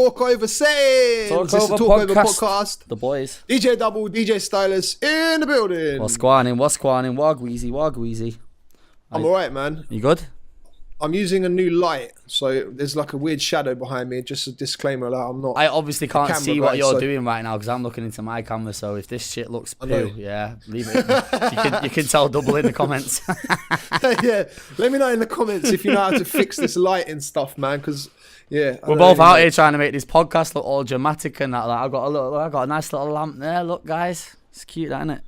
Talkover saying. This is the Talkover podcast. The boys. DJ Double, DJ Stylus in the building. What's going on? Wagweezy. I'm alright, man. You good? I'm using a new light, so there's like a weird shadow behind me. Just a disclaimer, like I'm not. I obviously can't see what you're so doing right now because I'm looking into my camera. So if this shit looks poo, yeah, leave it. You can tell Double in the comments. Yeah, let me know in the comments if you know how to fix this light and stuff, man. Because yeah, we're both out here trying to make this podcast look all dramatic and that. Like, I got a nice little lamp there. Look, guys, it's cute, that, isn't it?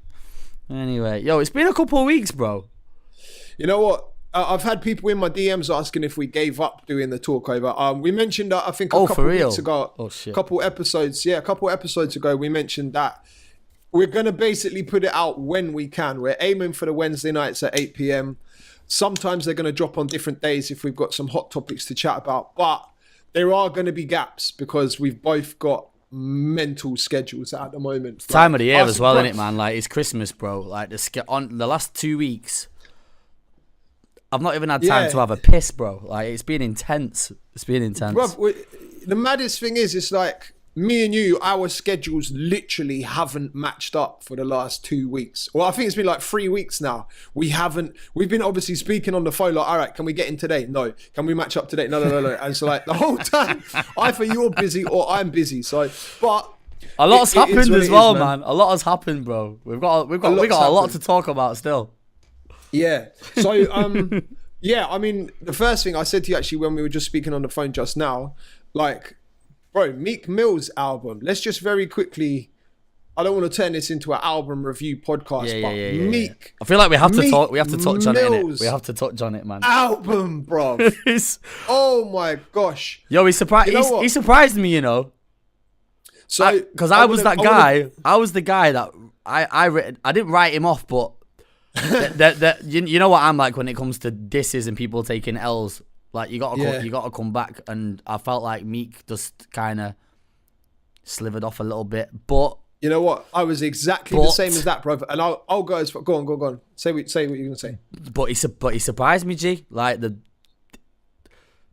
Anyway, yo, it's been a couple of weeks, bro. You know what? I've had people in my DMs asking if we gave up doing the Talkover. We mentioned that I think a couple weeks ago. Oh shit! A couple episodes ago, we mentioned that we're gonna basically put it out when we can. We're aiming for the Wednesday nights at 8 p.m. Sometimes they're gonna drop on different days if we've got some hot topics to chat about. But there are gonna be gaps because we've both got mental schedules at the moment. It's time of the year as well, isn't it, man? Like it's Christmas, bro. Like on the last 2 weeks. I've not even had time to have a piss, bro. Like, it's been intense. Bro, the maddest thing is, it's like, me and you, our schedules literally haven't matched up for the last 2 weeks. Well, I think it's been like 3 weeks now. We've been obviously speaking on the phone like, all right, can we get in today? No. Can we match up today? No. And so like, the whole time, either you're busy or I'm busy. So, but... A lot has happened as well, man. A lot has happened, bro. We got a lot to talk about still. Yeah. So, yeah, I mean, the first thing I said to you actually when we were just speaking on the phone just now, like, bro, Meek Mill's album, let's just very quickly, I don't want to turn this into an album review podcast, Meek. I feel like we have to touch on it, innit? We have to touch on it, man. Album, bro. Oh my gosh. Yo, he surprised me, you know. So, because I was the guy that I didn't write him off, but you know what I'm like when it comes to disses and people taking L's. Like you gotta come back, and I felt like Meek just kind of slivered off a little bit. But you know what? I was exactly the same as that, brother. And I'll go as far. Go on. Say what you're gonna say. But he surprised me, G. Like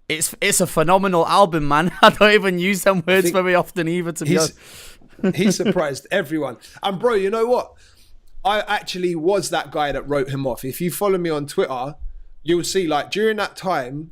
it's a phenomenal album, man. I don't even use them words very often either. To be honest, he surprised everyone. And bro, you know what? I actually was that guy that wrote him off. If you follow me on Twitter, you'll see like during that time,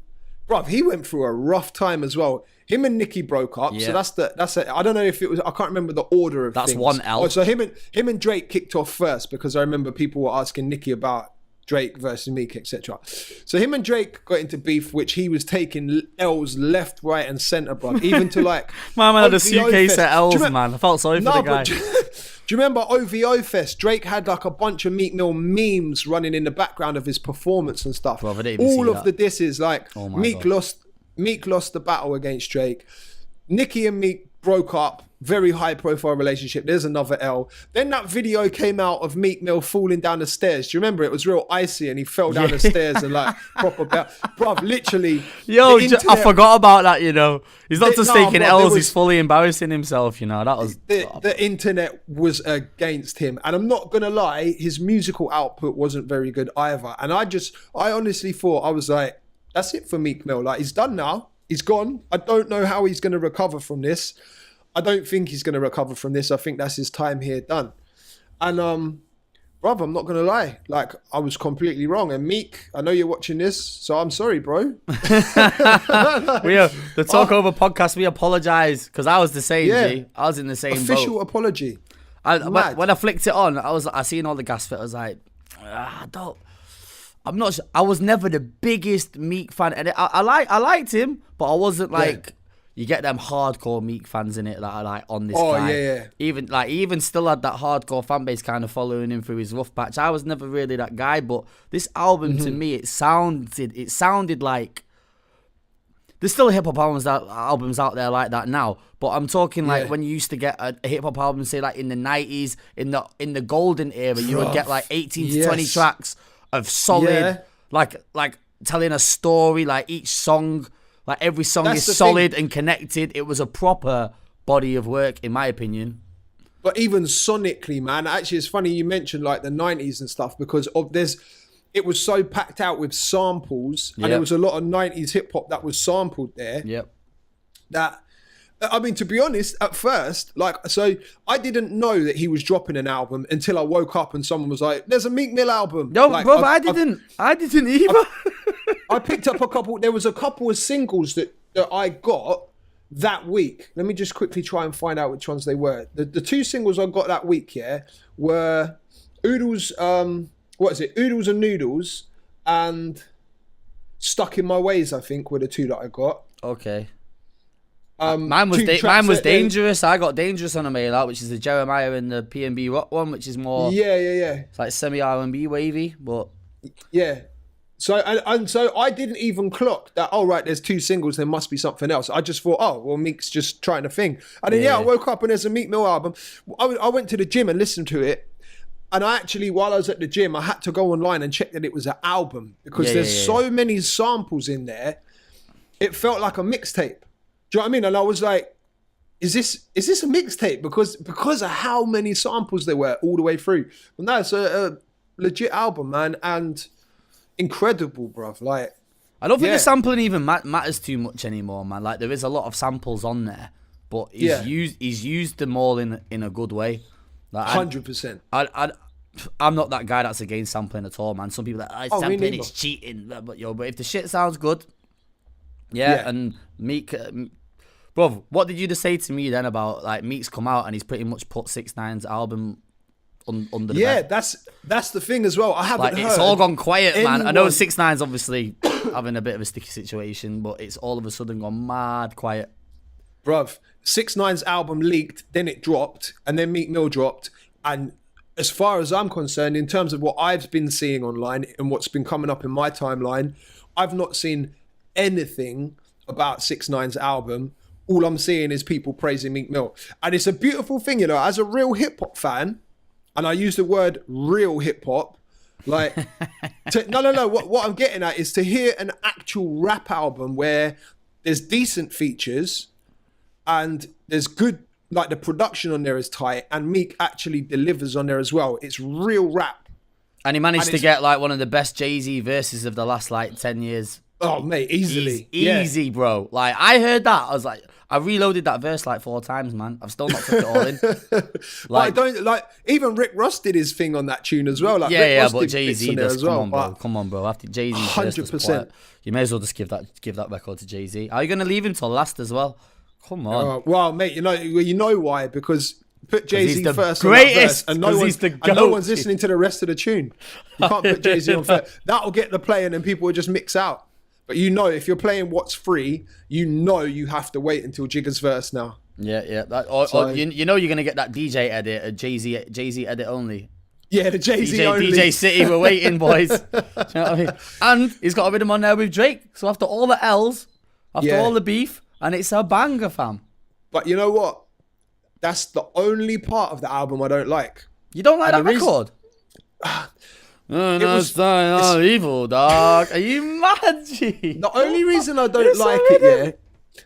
bruv, he went through a rough time as well. Him and Nicki broke up, so that's it. I don't know if it was. I can't remember the order of things. That's one L. Oh, so him and Drake kicked off first because I remember people were asking Nicki about Drake versus Meek, etc. So him and Drake got into beef, which he was taking L's left, right, and centre, bruv. Even to like, man had a suitcase at L's, man. I felt sorry for the guy. Do you remember OVO Fest? Drake had like a bunch of Meek Mill memes running in the background of his performance and stuff. Bro, I didn't even all see of the disses, like Meek lost the battle against Drake. Nicki and Meek broke up. Very high profile relationship. There's another L. Then that video came out of Meek Mill falling down the stairs. Do you remember? It was real icy and he fell down the stairs and like proper bruv, literally. Yo, I forgot about that, you know. He's not just taking L's, he's fully embarrassing himself, you know. That was the internet was against him. And I'm not gonna lie, his musical output wasn't very good either. And I honestly thought, I was like, that's it for Meek Mill. Like he's done now. He's gone. I don't know how he's gonna recover from this. I don't think he's going to recover from this. I think that's his time here done. And, bruv, I'm not going to lie. Like, I was completely wrong. And Meek, I know you're watching this, so I'm sorry, bro. The Talkover podcast, we apologise. Because I was the same, G. I was in the same official boat. Apology. When I flicked it on, I seen all the gas fit. I was like, I'm not sure. I was never the biggest Meek fan. And I liked him, but I wasn't like... Yeah. You get them hardcore Meek fans in it that are like on this guy. Yeah. Even still had that hardcore fan base kind of following him through his rough patch. I was never really that guy, but this album to me, it sounded like there's still hip hop albums out there like that now. But I'm talking like when you used to get a hip hop album, say like in the 90s, in the golden era, you would get like 18 to 20 tracks of solid, like telling a story, like each song. Like every song is solid and connected. It was a proper body of work, in my opinion. But even sonically, man, actually, it's funny you mentioned like the 90s and stuff because it was so packed out with samples, and there was a lot of 90s hip hop that was sampled there. Yep. That I mean, to be honest, at first, so I didn't know that he was dropping an album until I woke up and someone was like, "There's a Meek Mill album." No, like, bro, I didn't either. I picked up a couple. There was a couple of singles that I got that week. Let me just quickly try and find out which ones they were. The two singles I got that week, were Oodles. What is it? Oodles and Noodles and Stuck in My Ways. I think were the two that I got. Okay. Mine was Dangerous. I got Dangerous on a mail out, which is the Jeremiah and the P&B Rock one, which is more it's like semi R&B wavy, but yeah. So and so I didn't even clock that. Oh right, there's two singles. There must be something else. I just thought, oh well, Meek's just trying to thing. And then I woke up and there's a Meek Mill album. I went to the gym and listened to it. And I actually, while I was at the gym, I had to go online and check that it was an album because there's so many samples in there. It felt like a mixtape. Do you know what I mean? And I was like, is this a mixtape? Because of how many samples there were all the way through. But no, it's a legit album, man, and incredible, bruv. Like, I don't think the sampling even matters too much anymore, man. Like, there is a lot of samples on there, but he's used them all in a good way. Like, 100%. I'm not that guy that's against sampling at all, man. Some people are like, sampling is cheating, but if the shit sounds good, and Meek. Bro, what did you just say to me then about like Meek's come out and he's pretty much put 6ix9ine's album under the bed? that's the thing as well. I haven't heard. It's all gone quiet, man. I know 6ix9ine's obviously having a bit of a sticky situation, but it's all of a sudden gone mad quiet. Bruv, 6ix9ine's album leaked, then it dropped, and then Meek Mill dropped. And as far as I'm concerned, in terms of what I've been seeing online and what's been coming up in my timeline, I've not seen anything about 6ix9ine's album. All I'm seeing is people praising Meek Mill. And it's a beautiful thing, you know, as a real hip-hop fan, and I use the word real hip-hop, like, no. What I'm getting at is to hear an actual rap album where there's decent features and there's good, like the production on there is tight and Meek actually delivers on there as well. It's real rap. And he managed to get like one of the best Jay-Z verses of the last like 10 years. Oh, mate, easily. Easy, bro. Like, I heard that. I was like, I reloaded that verse like 4 times, man. I've still not took it all in. Like, even Rick Ross did his thing on that tune as well. Like, Rick Ross but did Jay-Z bits on there does. as well, Come on, bro. After Jay-Z's 100%. You may as well just give that record to Jay-Z. Are you going to leave him till last as well? Come on. Well, mate, you know why? Because put Jay-Z first greatest, on that verse, and no one's listening to the rest of the tune. You can't put Jay-Z on first. That'll get the play and then people will just mix out. But you know, if you're playing what's free, you know you have to wait until Jigga's verse now. Yeah. Or you know you're going to get that DJ edit, a Jay-Z edit only. Yeah, the Jay-Z only. DJ City, we're waiting, boys. Do you know what I mean? And he's got a rhythm on there with Drake. So after all the L's, after all the beef, and it's a banger, fam. But you know what? That's the only part of the album I don't like. You don't like that record? Evil, dog. Are you mad, G? The only reason I don't like it,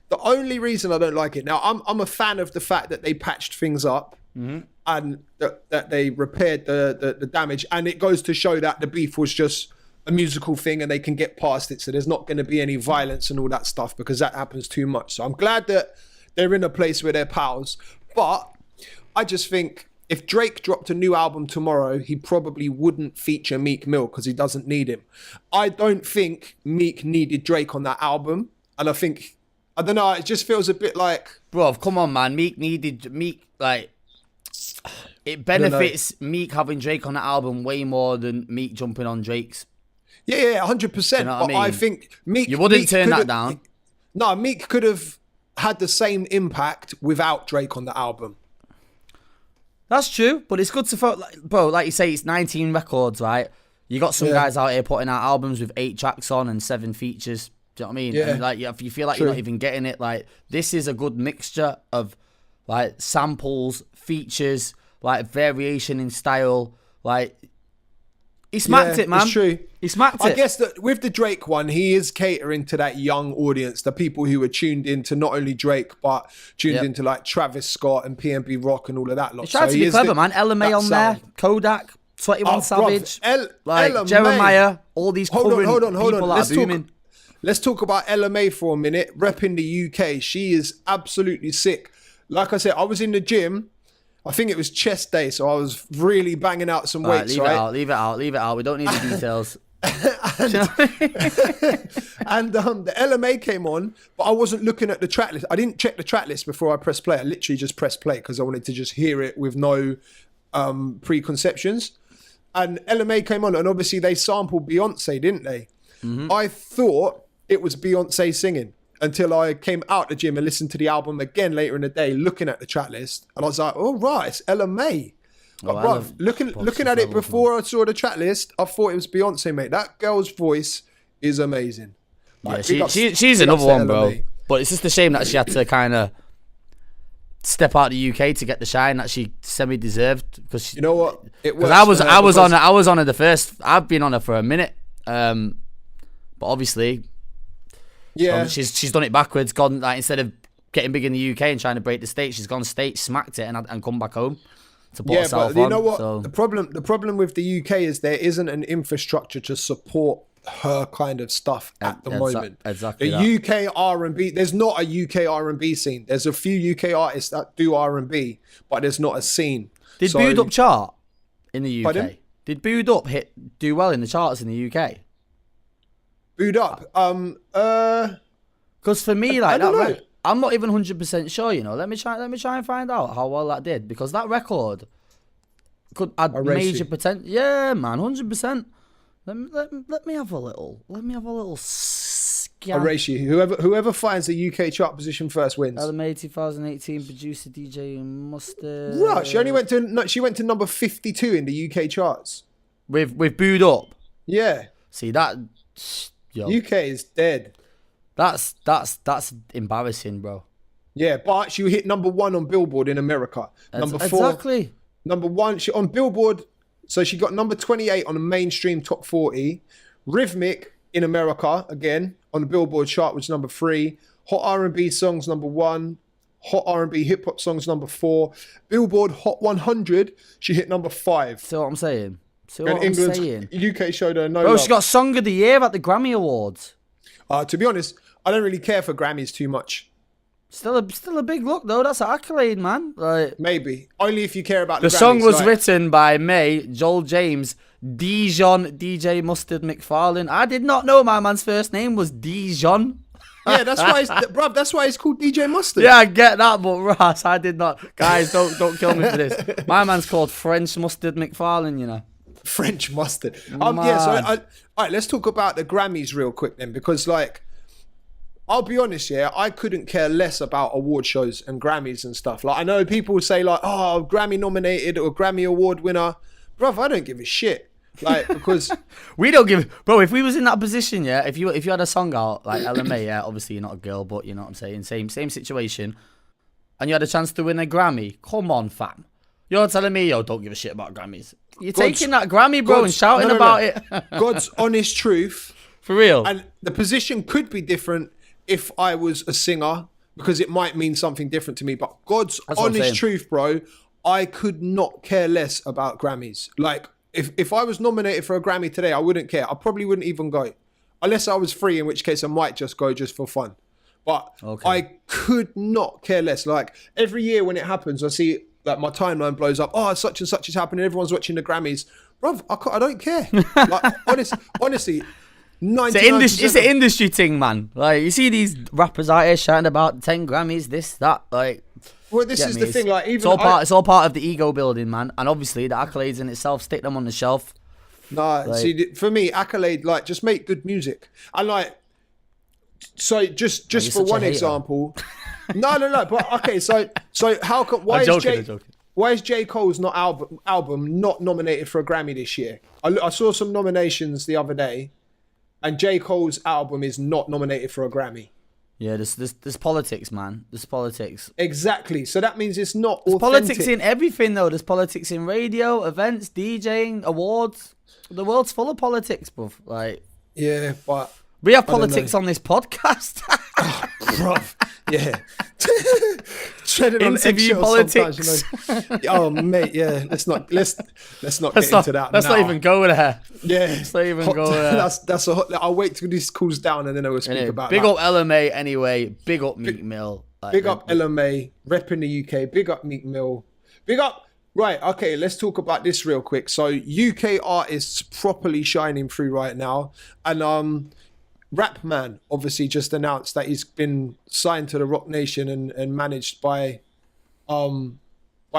the only reason I don't like it. Now, I'm a fan of the fact that they patched things up and that they repaired the damage, and it goes to show that the beef was just a musical thing and they can get past it, so there's not going to be any violence and all that stuff because that happens too much. So I'm glad that they're in a place where they're pals, but I just think if Drake dropped a new album tomorrow, he probably wouldn't feature Meek Mill because he doesn't need him. I don't think Meek needed Drake on that album. And I think, I don't know, it just feels a bit like... Bro, come on, man. Meek, like... It benefits Meek having Drake on the album way more than Meek jumping on Drake's. Yeah, 100%. You know what but I think Meek... You wouldn't turn that down. No, Meek could have had the same impact without Drake on the album. That's true, but it's good to... Bro, like you say, it's 19 records, right? You got some guys out here putting out albums with 8 tracks on and 7 features. Do you know what I mean? Yeah. And like, if you feel like you're not even getting it, like, this is a good mixture of, like, samples, features, like, variation in style. Like, he smacked it, man. It's true. He smacked it. I guess that with the Drake one, he is catering to that young audience, the people who are tuned into not only Drake, but tuned into like Travis Scott and P&B Rock and all of that lot. He tried to be clever, man. LMA on there, Kodak, 21 Savage, like LMA. Jeremiah, all these current people that are booming. let's talk about LMA for a minute. Repping the UK. She is absolutely sick. Like I said, I was in the gym. I think it was chest day, so I was really banging out some weights, right? Leave it out. We don't need the details. And the LMA came on, but I wasn't looking at the track list. I didn't check the track list before I pressed play. I literally just pressed play because I wanted to just hear it with no preconceptions. And LMA came on, and obviously they sampled Beyonce, didn't they? Mm-hmm. I thought it was Beyonce singing until I came out the gym and listened to the album again later in the day, looking at the track list, and I was like, "Oh right, it's LMA." But bruv, looking at it before I saw the track list, I thought it was Beyonce, mate. That girl's voice is amazing. Like, she's another one, bro. But it's just a shame that she had to kind of step out the UK to get the shine that she semi-deserved. Because you know what? Because I was on her the first. I've been on her for a minute, but obviously, yeah, she's done it backwards. Gone like instead of getting big in the UK and trying to break the state, she's gone state, smacked it, and come back home. Yeah, but you know what? So. The problem with the UK is there isn't an infrastructure to support her kind of stuff at the moment. Exactly. The UK R&B, there's not a UK R&B scene. There's a few UK artists that do R&B, but there's not a scene. Did Booed Up chart in the UK? Pardon? Did Booed Up do well in the charts in the UK? Booed Up? Because for me, like I don't know. I'm not even 100% sure, you know. Let me try and find out how well that did, because that record could add major potential. Yeah, man, 100%. Let me have a little scan. Whoever finds the UK chart position first wins. LMA 2018 producer DJ Mustard. Right, she went to number 52 in the UK charts. With Booed Up. Yeah. See that? Yo, UK is dead. That's embarrassing, bro. Yeah, but she hit number 1 on Billboard in America. Number 4. Exactly. Number 1, she on Billboard. So she got number 28 on the mainstream top 40. Rhythmic in America, again, on the Billboard chart, which is number 3. Hot R&B songs, number 1. Hot R&B hip hop songs, number 4. Billboard Hot 100, she hit number 5. See what I'm saying? UK showed her no bro, love. she got Song of the Year at the Grammy Awards. To be honest, I don't really care for Grammys too much. Still a big look though. That's an accolade, man. Like, maybe only if you care about the Grammys. Song was written by May, Joel James, Dijon, DJ Mustard McFarlane. I did not know my man's first name was Dijon. Yeah, that's why it's called DJ Mustard. Yeah, I get that, but Ross, I did not. Guys, don't kill me for this. My man's called French Mustard McFarlane, you know. French Mustard. Yeah, so all right, let's talk about the Grammys real quick then, because like, I'll be honest, yeah, I couldn't care less about award shows and Grammys and stuff. Like, I know people say like, oh, Grammy nominated or Grammy award winner. Bruv, I don't give a shit. Like, because we don't give, bro. If we was in that position, yeah, if you had a song out like LMA, yeah, obviously you're not a girl, but you know what I'm saying, same situation, and you had a chance to win a Grammy. Come on, fam. You're telling me, yo, don't give a shit about Grammys. You're taking that Grammy, bro, and shouting about it. God's honest truth. For real. And the position could be different if I was a singer, because it might mean something different to me. But God's honest truth, bro, I could not care less about Grammys. Like, if I was nominated for a Grammy today, I wouldn't care. I probably wouldn't even go. Unless I was free, in which case I might just go just for fun. But I could not care less. Like, every year when it happens, I see like my timeline blows up. Oh, such and such is happening. Everyone's watching the Grammys. Bro, I don't care. Like, honestly, 99%. It's an industry thing, man. Like, you see these rappers out here shouting about 10 Grammys, this, that. Like, well, this is the thing. Like, even it's all part of the ego building, man. And obviously, the accolades in itself, stick them on the shelf. Nah, like, see, for me, accolade, like, just make good music. And like, so just for one example. No. But okay, so how come? Why is J. Cole's album not nominated for a Grammy this year? I saw some nominations the other day, and J. Cole's album is not nominated for a Grammy. Yeah, there's politics, man. There's politics. Exactly. So that means it's not there's authentic. Politics in everything, though. There's politics in radio, events, DJing, awards. The world's full of politics, bruv. Like, yeah, but we have politics on this podcast. Oh, bruv. Yeah. treading on interview eggshells politics. sometimes, you know. Oh mate, yeah. Let's not get into that. Let's now. not even go there. Yeah, let's not even go there. That's a hot. I'll wait till this cools down and then I will speak about big that. up LMA anyway. Big up Meek Mill. Like, big up LMA, repping the UK. Big up Meek Mill. Big up. Right, okay, let's talk about this real quick. So UK artists properly shining through right now. And Rapman obviously just announced that he's been signed to the ROCnation and managed by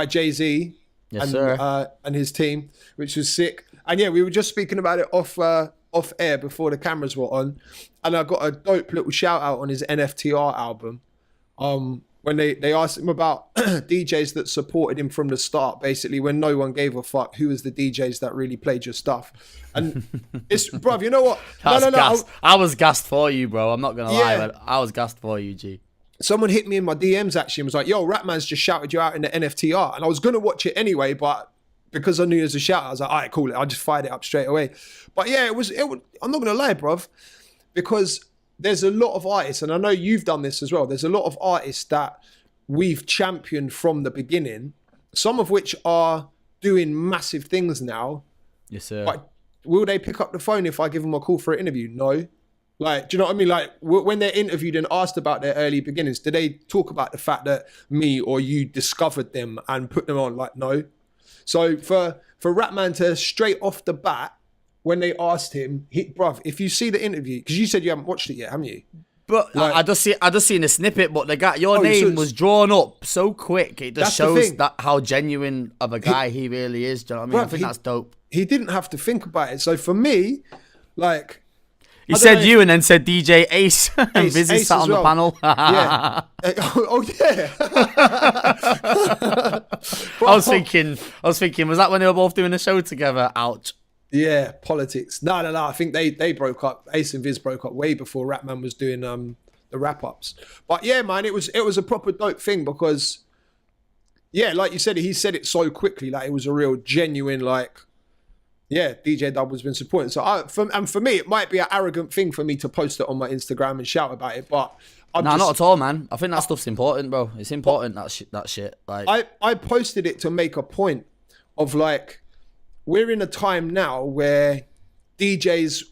Jay-Z and his team, which was sick. And yeah, we were just speaking about it off air before the cameras were on. And I got a dope little shout out on his NFTR album. When they asked him about DJs that supported him from the start, basically when no one gave a fuck, who was the DJs that really played your stuff? And it's, bruv, you know what? No. I was gassed for you, bro. I'm not gonna lie, man. I was gassed for you, G. Someone hit me in my DMs actually and was like, yo, Rapman's just shouted you out in the NFTR. And I was gonna watch it anyway, but because I knew it was a shout, I was like, all right, cool. I just fired it up straight away. But yeah, it was I'm not gonna lie, bruv, because there's a lot of artists, and I know you've done this as well. There's a lot of artists that we've championed from the beginning, some of which are doing massive things now. Yes, sir. But will they pick up the phone if I give them a call for an interview? No. Like, do you know what I mean? Like, when they're interviewed and asked about their early beginnings, do they talk about the fact that me or you discovered them and put them on? Like, no. So for Rapman to straight off the bat, when they asked him, bruv, if you see the interview, because you said you haven't watched it yet, haven't you? But like, I just seen a snippet, but your name was drawn up so quick. It just shows that how genuine of a guy he really is. Do you know what I mean? Bruv, I think that's dope. He didn't have to think about it. So for me, like, he said you and then said DJ Ace and Vizzy sat on the panel. Yeah. Oh yeah. I was thinking, was that when they were both doing a show together? Ouch. Yeah, politics. No. I think they broke up. Ace and Viz broke up way before Rapman was doing the wrap ups. But yeah, man, it was a proper dope thing because, yeah, like you said, he said it so quickly, like it was a real genuine, like, yeah, DJ Dub has been supporting. So for me, it might be an arrogant thing for me to post it on my Instagram and shout about it, but not at all, man. I think that stuff's important, bro. It's important, that shit. Like, I posted it to make a point of like, we're in a time now where DJs,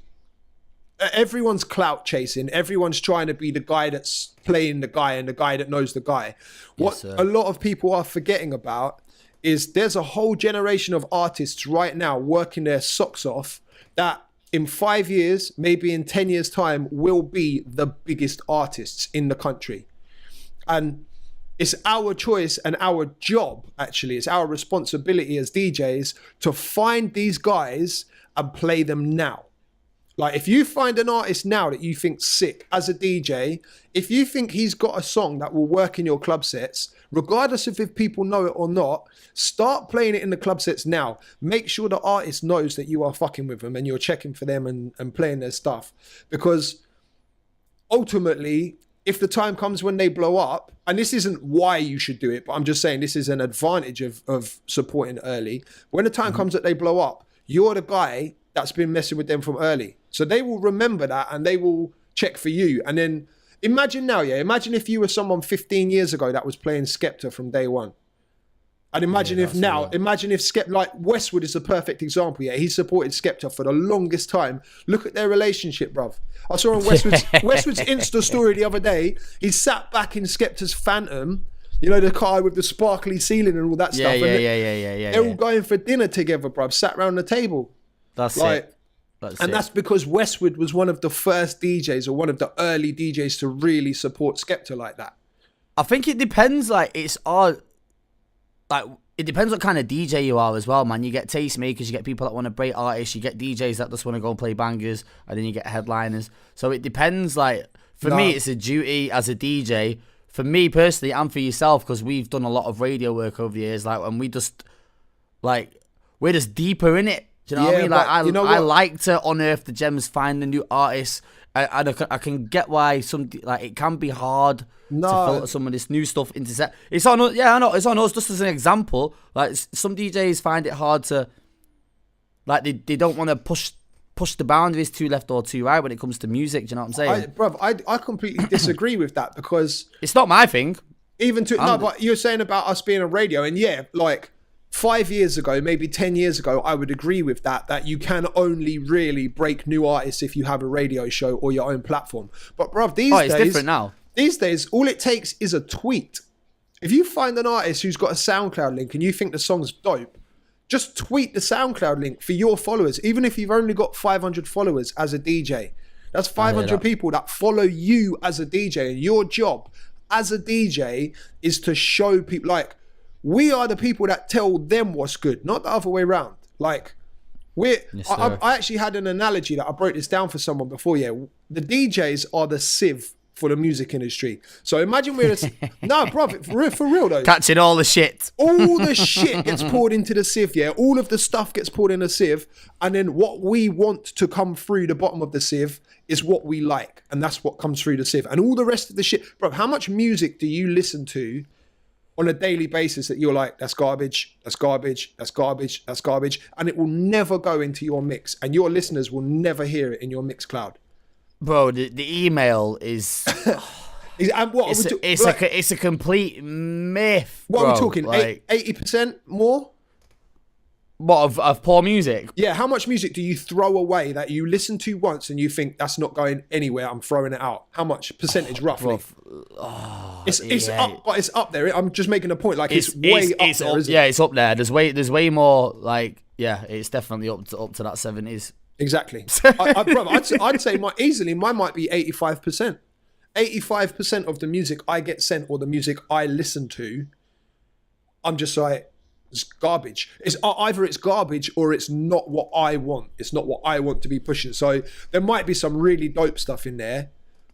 everyone's clout chasing. Everyone's trying to be the guy that's playing the guy and the guy that knows the guy. What a lot of people are forgetting about is there's a whole generation of artists right now working their socks off that in 5 years, maybe in 10 years time, will be the biggest artists in the country. And it's our choice and our job, actually. It's our responsibility as DJs to find these guys and play them now. Like, if you find an artist now that you think's sick as a DJ, if you think he's got a song that will work in your club sets, regardless of if people know it or not, start playing it in the club sets now. Make sure the artist knows that you are fucking with them and you're checking for them and playing their stuff. Because ultimately, if the time comes when they blow up, and this isn't why you should do it, but I'm just saying this is an advantage of supporting early. When the time comes that they blow up, you're the guy that's been messing with them from early. So they will remember that and they will check for you. And then imagine now, imagine if you were someone 15 years ago that was playing Skepta from day one. And imagine if Skepta, like Westwood is a perfect example. Yeah, he supported Skepta for the longest time. Look at their relationship, bruv. I saw on Westwood's Insta story the other day. He sat back in Skepta's Phantom, you know, the car with the sparkly ceiling and all that stuff. Yeah. They're all going for dinner together, bruv. Sat around the table. That's it. That's because Westwood was one of the first DJs or one of the early DJs to really support Skepta like that. I think it depends. Like, it's all. Like, it depends what kind of DJ you are as well, man. You get tastemakers, you get people that want to break artists, you get DJs that just want to go and play bangers, and then you get headliners. So it depends. Like, for me, it's a duty as a DJ. For me personally, and for yourself, because we've done a lot of radio work over the years, like, and we just, like, we're just deeper in it. Do you know what I mean? Like, I like to unearth the gems, find the new artists. I can get why it can be hard to filter some of this new stuff into set. It's on us, I know, it's on us. Just as an example, like, some DJs find it hard to, like, they don't want to push the boundaries too left or too right when it comes to music. Do you know what I'm saying? I completely disagree with that because it's not my thing. Even to no, but you're saying about us being on radio, and yeah, like 5 years ago, maybe 10 years ago, I would agree with that you can only really break new artists if you have a radio show or your own platform. But bruv, these days, it's different now. These days, all it takes is a tweet. If you find an artist who's got a SoundCloud link and you think the song's dope, just tweet the SoundCloud link for your followers. Even if you've only got 500 followers as a DJ, that's 500 people that follow you as a DJ. And your job as a DJ is to show people, like, we are the people that tell them what's good, not the other way around. Like, I actually had an analogy that I broke this down for someone before. Yeah, the DJs are the sieve for the music industry. So imagine we're no, bro, for real though. Catching all the shit. All the shit gets poured into the sieve, yeah. All of the stuff gets poured in the sieve, and then what we want to come through the bottom of the sieve is what we like, and that's what comes through the sieve. And all the rest of the shit, bro. How much music do you listen to on a daily basis that you're like, that's garbage, that's garbage, that's garbage, that's garbage, and it will never go into your mix, and your listeners will never hear it in your mix cloud. Bro, the email is... it's a complete myth, What bro. are we talking, like, 80% more? What, of poor music? Yeah, how much music do you throw away that you listen to once and you think that's not going anywhere, I'm throwing it out? How much percentage, roughly? It's up, but it's up there. I'm just making a point, like it's way up there, isn't it? Yeah, it's up there. There's way more, like, yeah, it's definitely up to that 70s. Exactly. I'd say mine might be 85%. 85% of the music I get sent or the music I listen to, I'm just like, it's garbage. It's either it's garbage or it's not what I want. It's not what I want to be pushing. So there might be some really dope stuff in there,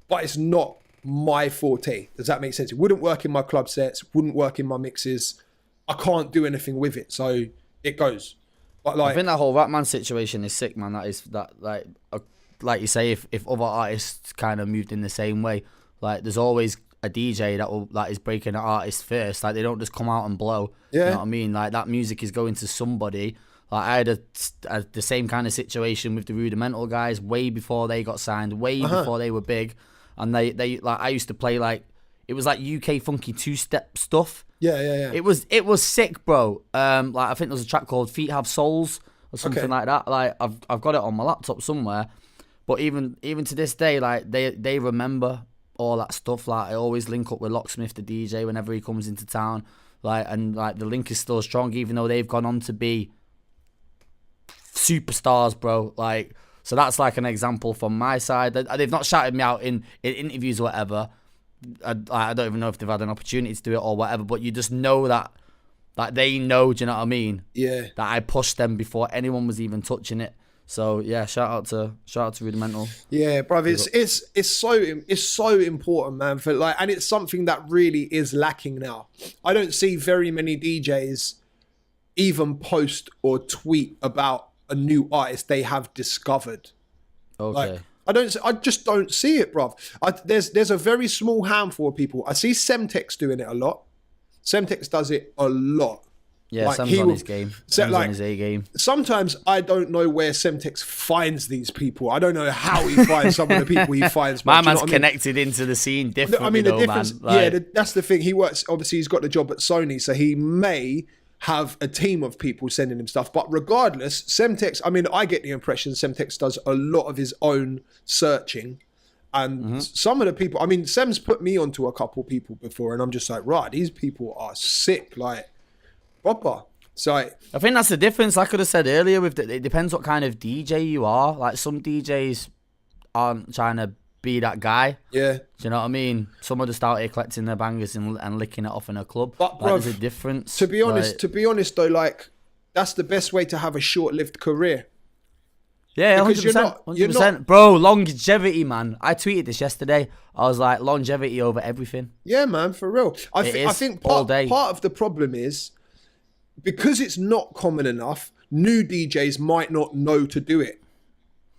but it's not my forte. Does that make sense? It wouldn't work in my club sets, wouldn't work in my mixes. I can't do anything with it. So it goes. But like, I think that whole Rapman situation is sick, man. Like you say, if other artists kind of moved in the same way, like there's always a DJ that is breaking an artist first. Like they don't just come out and blow. Yeah. You know what I mean? Like that music is going to somebody. Like I had the same kind of situation with the Rudimental guys way before they got signed, way before they were big, and they like I used to play like it was like UK funky 2-step stuff. Yeah. It was sick, bro. Like I think there's a track called Feet Have Souls or something like that. Like I've got it on my laptop somewhere. But even to this day, like they remember all that stuff. Like I always link up with Locksmith, the DJ, whenever he comes into town. Like and like the link is still strong, even though they've gone on to be superstars, bro. Like so that's like an example from my side. They've not shouted me out in interviews or whatever. I don't even know if they've had an opportunity to do it or whatever, but you just know that they know, do you know what I mean? Yeah. That I pushed them before anyone was even touching it. So yeah, shout out to Rudimental. Yeah, bruv, it's so important, man. For like, and it's something that really is lacking now. I don't see very many DJs even post or tweet about a new artist they have discovered. Okay. Like, I just don't see it, bruv. There's a very small handful of people. I see Semtex doing it a lot. Semtex does it a lot. Yeah, like Sam's on his game. Sam's on his A game. Sometimes I don't know where Semtex finds these people. I don't know how he finds some of the people he finds. My man's connected into the scene differently. I mean, the difference. Man. Like, that's the thing. He works. Obviously, he's got the job at Sony, so he may have a team of people sending him stuff. But regardless, Semtex, I mean, I get the impression Semtex does a lot of his own searching. And some of the people, I mean, Sem's put me onto a couple people before, and I'm just like, right, these people are sick, like, proper. So I think that's the difference. Like I could have said earlier, it depends what kind of DJ you are. Like, some DJs aren't trying to be that guy. Yeah. Do you know what I mean? Some are just out here collecting their bangers and licking it off in a club. But like, there's a difference. To be honest though, like, that's the best way to have a short-lived career. Yeah, 100%. 100%. Bro, longevity, man. I tweeted this yesterday. I was like, longevity over everything. Yeah, man, for real. I think part of the problem is, because it's not common enough, new DJs might not know to do it.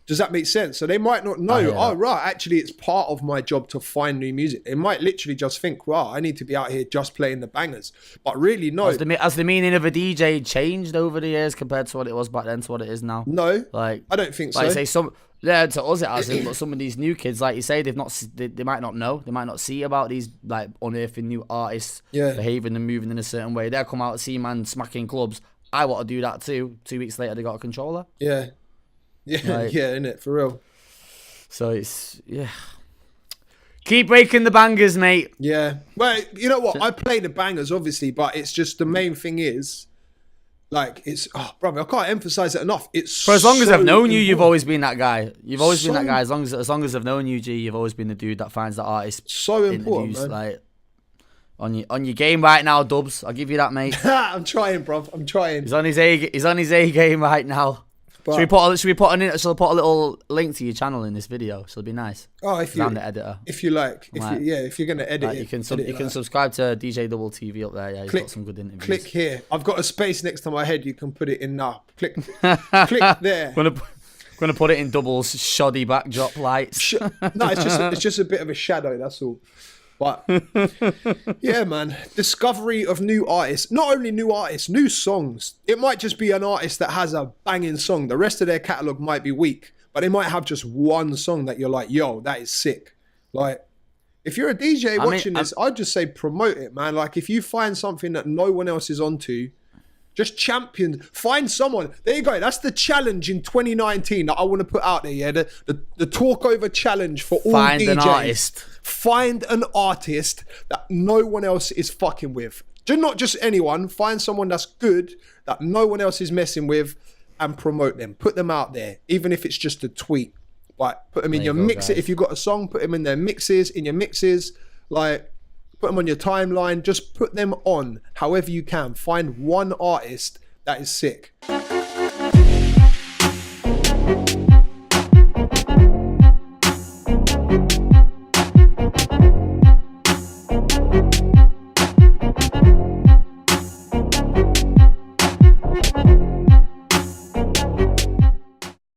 Does that make sense? So they might not know, right, actually it's part of my job to find new music. They might literally just think, wow, I need to be out here just playing the bangers. But really, no. Has the meaning of a DJ changed over the years compared to what it was back then to what it is now? No, like I don't think so. Like say Yeah, to us it hasn't, but some of these new kids, like you say, they might not know, they might not see about these like unearthing new artists behaving and moving in a certain way. They'll come out and see man smacking clubs. I want to do that too. 2 weeks later, they got a controller. Yeah, Like, innit, for real. So it's keep breaking the bangers, mate. Yeah, well, you know what? I play the bangers, obviously, but it's just the main thing is. Like, it's, brother, I can't emphasize it enough. It's for as long as I've known you, important. you've always been that guy. You've always been that guy. As long as I've known you, G, you've always been the dude that finds the artist. So important, man. Like, on your game right now, Dubs. I'll give you that, mate. I'm trying, bro. I'm trying. He's on his A game right now. But, should we put a little link to your channel in this video? So it'll be nice. Oh, if you, I'm the editor. If you like, if you're gonna edit like, it, you can subscribe to DJ Double TV up there. Yeah, he's got some good interviews. Click here. I've got a space next to my head. You can put it in now. Click there. Gonna put it in Double's shoddy backdrop lights. No, it's just a bit of a shadow. That's all. But yeah, man, discovery of new artists. Not only new artists, new songs. It might just be an artist that has a banging song. The rest of their catalog might be weak, but they might have just one song that you're like, yo, that is sick. Like, if you're a DJ watching this, I'd just say promote it, man. Like, if you find something that no one else is onto, just champion. Find someone. There you go. That's the challenge in 2019 that I want to put out there. Yeah, the Talkover challenge for all DJs. Find an artist. Find an artist that no one else is fucking with. Not just anyone. Find someone that's good that no one else is messing with, and promote them. Put them out there, even if it's just a tweet. Like, put them in your mix. If you've got a song, put them in their mixes. In your mixes, like. Put them on your timeline. Just put them on however you can. Find one artist that is sick.